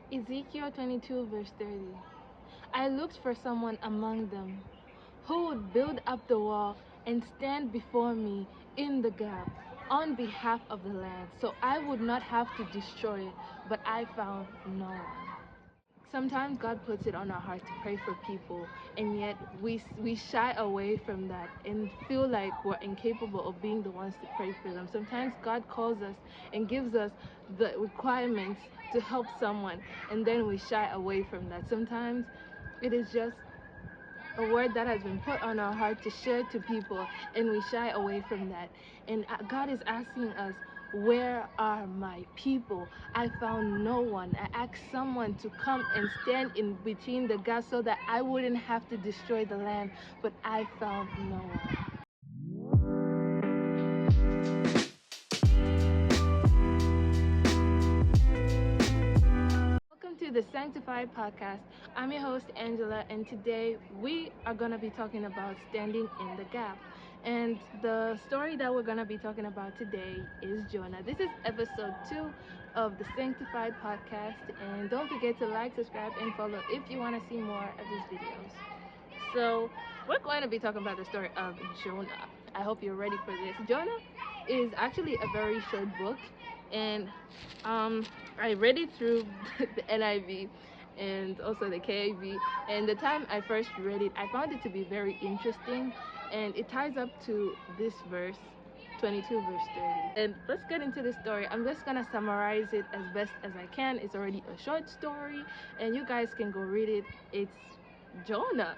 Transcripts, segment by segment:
Ezekiel 22 verse 30. I looked for someone among them who would build up the wall and stand before me in the gap on behalf of the land, so I would not have to destroy it, but I found no one. Sometimes God puts it on our heart to pray for people, and yet we shy away from that and feel like we're incapable of being the ones to pray for them. Sometimes God calls us and gives us the requirements to help someone, and then we shy away from that. Sometimes it is just a word that has been put on our heart to share to people, and we shy away from that. And God is asking us, where are my people? I found no one. I asked someone to come and stand in between the gaps so that I wouldn't have to destroy the land, but I found no one. Welcome to the Sanctified Podcast. I'm your host, Angela, and today we are going to be talking about standing in the gap. And the story that we're going to be talking about today is Jonah. This is episode 2 of the Sanctified Podcast. And don't forget to like, subscribe, and follow if you want to see more of these videos. So, we're going to be talking about the story of Jonah. I hope you're ready for this. Jonah is actually a very short book, and I read it through the NIV and also the KAV. And the time I first read it, I found it to be very interesting, and it ties up to this verse 22 verse 30. And let's get into the story. I'm just gonna summarize it as best as I can. It's already a short story, and you guys can go read it. It's Jonah.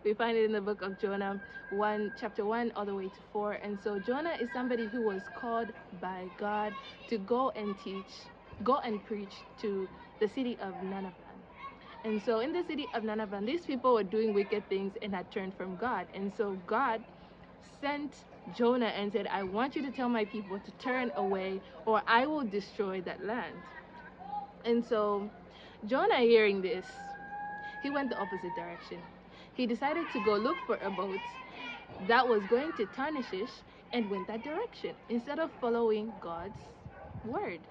We find it in the book of Jonah 1, chapter 1 all the way to 4. And so Jonah is somebody who was called by God to go and preach to the city of Nineveh. And so in the city of Nineveh, these people were doing wicked things and had turned from God. And so God sent Jonah and said, I want you to tell my people to turn away or I will destroy that land. And so Jonah, hearing this, he went the opposite direction. He decided to go look for a boat that was going to Tarshish and went that direction instead of following God's word.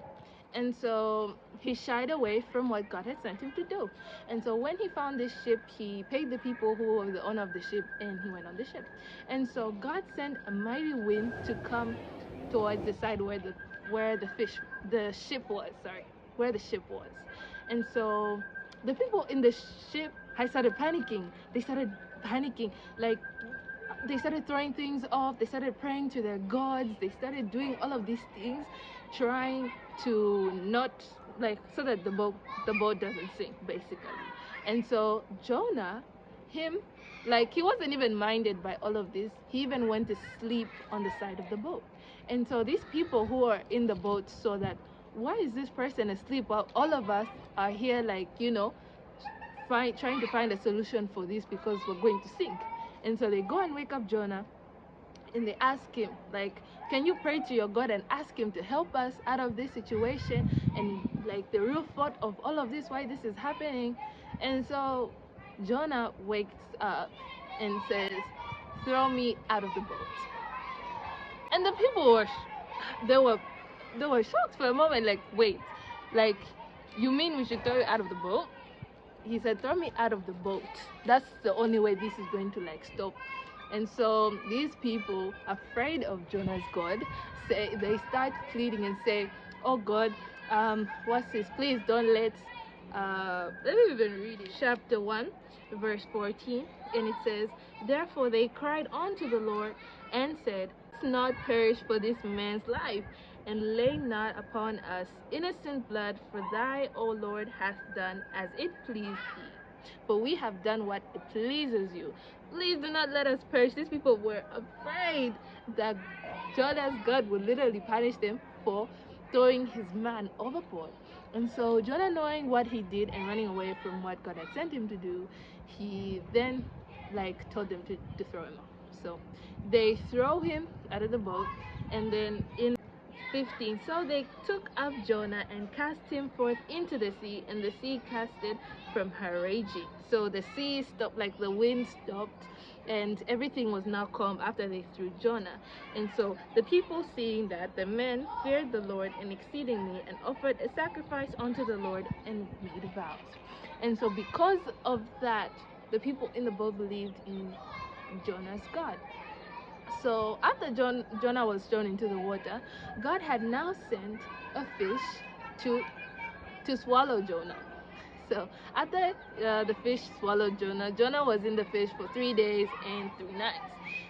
And so he shied away from what God had sent him to do. And so when he found this ship, he paid the people who were the owner of the ship, and he went on the ship. And so God sent a mighty wind to come towards the side where the ship was. And so the people in the ship had started panicking. They started panicking, like they started throwing things off. They started praying to their gods. They started doing all of these things, trying to not so that the boat doesn't sink, basically. And so Jonah, he wasn't even minded by all of this. He even went to sleep on the side of the boat. And so these people who are in the boat saw that, why is this person asleep while all of us are here, trying to find a solution for this because we're going to sink. And so they go and wake up Jonah, and they ask him, can you pray to your God and ask him to help us out of this situation, and the real thought of all of this, why this is happening. And so Jonah wakes up and says, throw me out of the boat. And the people they were shocked for a moment, wait, you mean we should throw you out of the boat? He said, throw me out of the boat. That's the only way this is going to stop. And so these people, afraid of Jonah's God, they start pleading and say, oh God, what's this? Please don't let me even read it. Chapter 1, verse 14, and it says, therefore they cried unto the Lord and said, let's not perish for this man's life, and lay not upon us innocent blood, for thy, O Lord, hast done as it pleased thee. For we have done what it pleases you. Please do not let us perish. These people were afraid that Jonah's God would literally punish them for throwing his man overboard. And so Jonah, knowing what he did and running away from what God had sent him to do, he then told them to throw him off. So they throw him out of the boat, and then in 15. So they took up Jonah and cast him forth into the sea, and the sea casted from her raging. So the sea stopped, like the wind stopped, and everything was now calm after they threw Jonah. And so the people, seeing that, the men feared the Lord and exceedingly, and offered a sacrifice unto the Lord and made vows. And so because of that, the people in the boat believed in Jonah's God. So after Jonah was thrown into the water, God had now sent a fish to swallow Jonah. So after the fish swallowed Jonah, Jonah was in the fish for 3 days and 3 nights.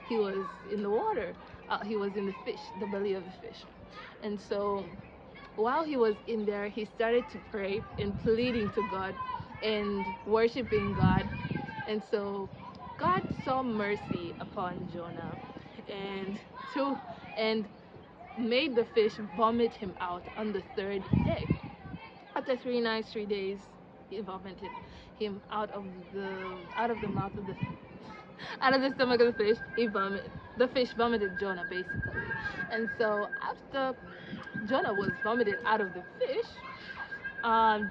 He was in the water. He was in the fish, the belly of the fish. And so while he was in there, he started to pray and pleading to God and worshiping God. And so God saw mercy upon Jonah and to and made the fish vomit him out on the 3rd day. After 3 nights, 3 days, he vomited him out of the mouth of the out of the stomach of the fish. The fish vomited Jonah basically. And so after Jonah was vomited out of the fish,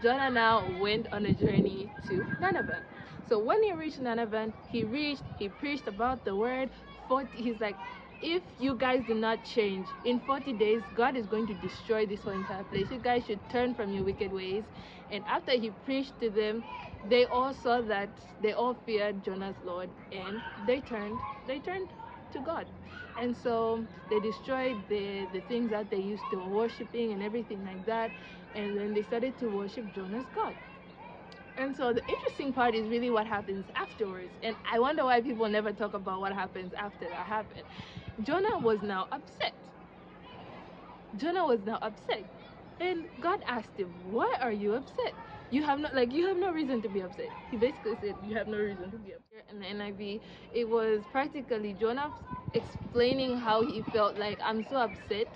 Jonah now went on a journey to Nineveh. So when he reached Nineveh, he preached about the word. He's like, if you guys do not change, in 40 days, God is going to destroy this whole entire place. You guys should turn from your wicked ways. And after he preached to them, they all saw that they all feared Jonah's Lord, and they turned to God. And so they destroyed the things that they used to worshiping and everything like that, and then they started to worship Jonah's God. And so the interesting part is really what happens afterwards. And I wonder why people never talk about what happens after that happened. Jonah was now upset. And God asked him, why are you upset? You have no reason to be upset. He basically said, you have no reason to be upset. In the NIV, it was practically Jonah explaining how he felt. Like, I'm so upset.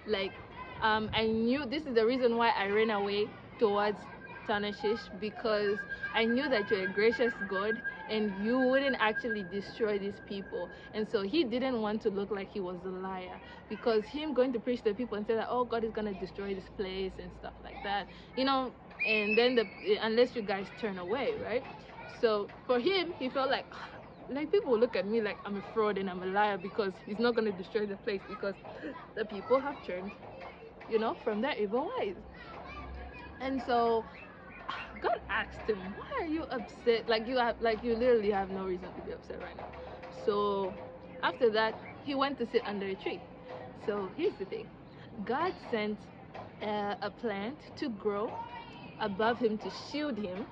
Like, I knew this is the reason why I ran away towards Tarshish, because I knew that you're a gracious God and you wouldn't actually destroy these people. And so he didn't want to look like he was a liar, because him going to preach to the people and say that, oh, God is going to destroy this place and stuff like that, and then unless you guys turn away, right? So for him, he felt like people look at me like I'm a fraud and I'm a liar, because he's not going to destroy the place, because the people have turned from their evil ways. And so God asked him, why are you upset? You literally have no reason to be upset right now. So after that, he went to sit under a tree. So here's the thing. God sent a plant to grow above him to shield him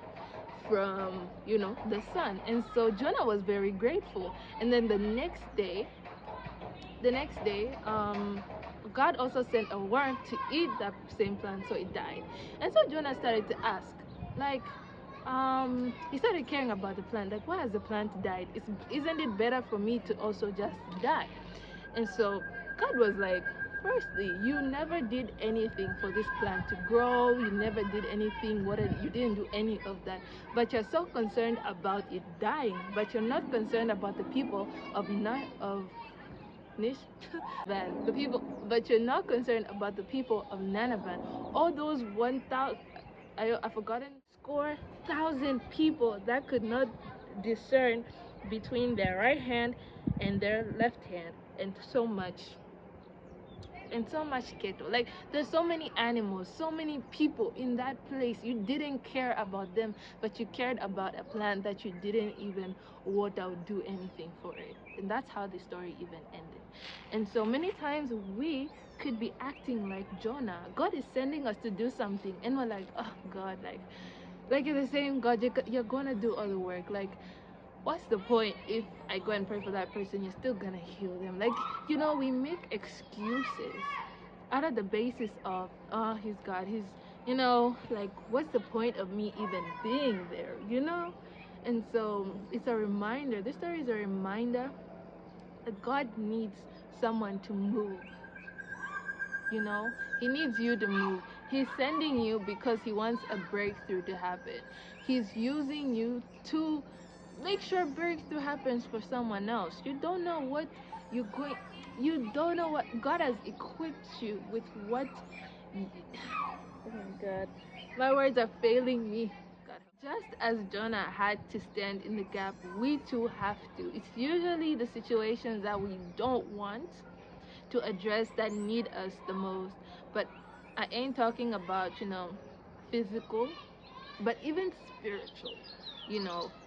from the sun. And so Jonah was very grateful. And then the next day, God also sent a worm to eat that same plant, so it died. And so Jonah started to ask, he started caring about the plant. Like, why has the plant died? Isn't it better for me to also just die? And so God was like, firstly, you never did anything for this plant to grow. You never did anything. You didn't do any of that. But you're so concerned about it dying. But you're not concerned about the people of but you're not concerned about the people of Nineveh. All those 1,000, I've forgotten, score thousand people that could not discern between their right hand and their left hand, and so much cattle. Like, there's so many animals, so many people in that place. You didn't care about them, but you cared about a plant that you didn't even water or do anything for it. And that's how the story even ended. And so many times we could be acting like Jonah. God is sending us to do something, and we're like, oh God, like you're the same God, you're gonna do all the work. Like, what's the point if I go and pray for that person? You're still gonna heal them. Like, we make excuses out of the basis of, oh, he's God, like, what's the point of me even being there? And so it's a reminder. This story is a reminder that God needs someone to move. He needs you to move. He's sending you because he wants a breakthrough to happen. He's using you to make sure breakthrough happens for someone else. You don't know what you're going. You don't know what God has equipped you with. What oh my God, my words are failing me. God, just as Jonah had to stand in the gap, we too have to. It's usually the situations that we don't want to address that need us the most. But I ain't talking about, physical, but even spiritual.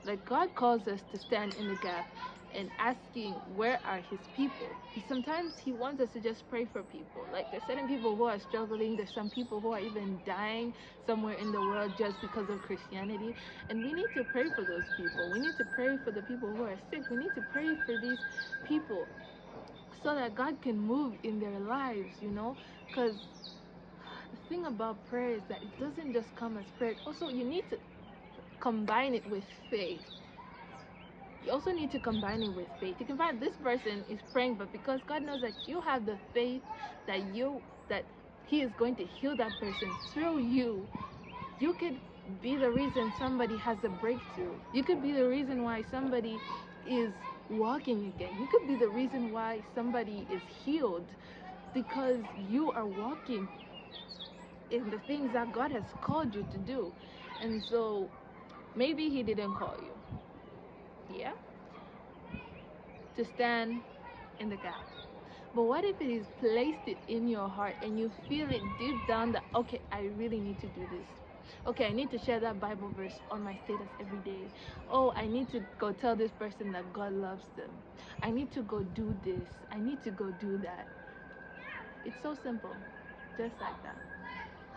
Like God calls us to stand in the gap and asking, where are his people? Sometimes he wants us to just pray for people. Like there's certain people who are struggling, there's some people who are even dying somewhere in the world just because of Christianity. And we need to pray for those people. We need to pray for the people who are sick. We need to pray for these people so that God can move in their lives, Because the thing about prayer is that it doesn't just come as prayer. Also, you need to combine it with faith. You also need to combine it with faith. You can find this person is praying, but because God knows that you have the faith that he is going to heal that person through you, you could be the reason somebody has a breakthrough. You could be the reason why somebody is walking again. You could be the reason why somebody is healed because you are walking in the things that God has called you to do. And so maybe he didn't call you, yeah, to stand in the gap. But what if he's placed it in your heart and you feel it deep down that, okay, I really need to do this. Okay, I need to share that Bible verse on my status every day. Oh, I need to go tell this person that God loves them. I need to go do this. I need to go do that. It's so simple, just like that.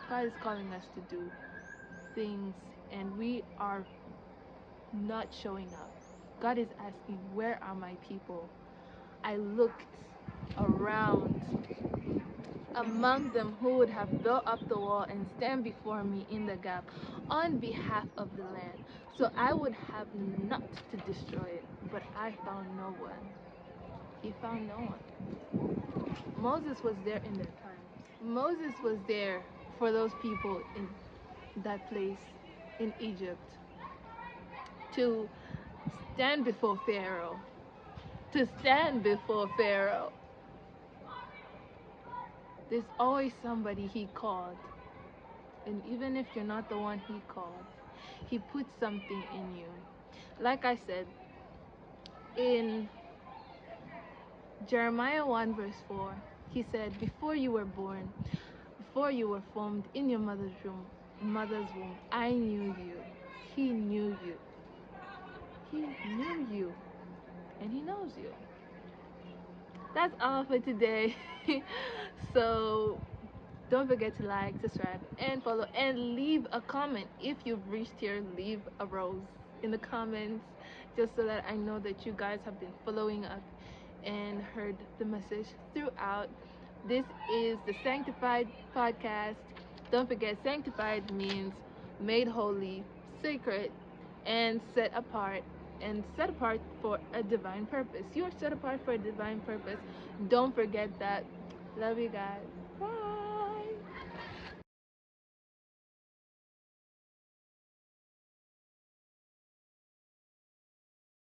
God is calling us to do things and we are not showing up. God is asking, where are my people? I looked around among them who would have built up the wall and stand before me in the gap on behalf of the land. So I would have not to destroy it, but I found no one. He found no one. Moses was there in their time. Moses was there for those people in that place in Egypt to stand before Pharaoh. To stand before Pharaoh. There's always somebody he called. And even if you're not the one he called, he put something in you. Like I said, in Jeremiah 1 verse 4, he said, before you were born, before you were formed in your mother's womb, I knew you. He knew you. He knew you. And he knows you. That's all for today. So don't forget to like, subscribe, and follow, and leave a comment. If you've reached here, leave a rose in the comments just so that I know that you guys have been following up and heard the message throughout. This is the Sanctified Podcast. Don't forget, sanctified means made holy, sacred, and set apart for a divine purpose. You are set apart for a divine purpose. Don't forget that. Love you guys.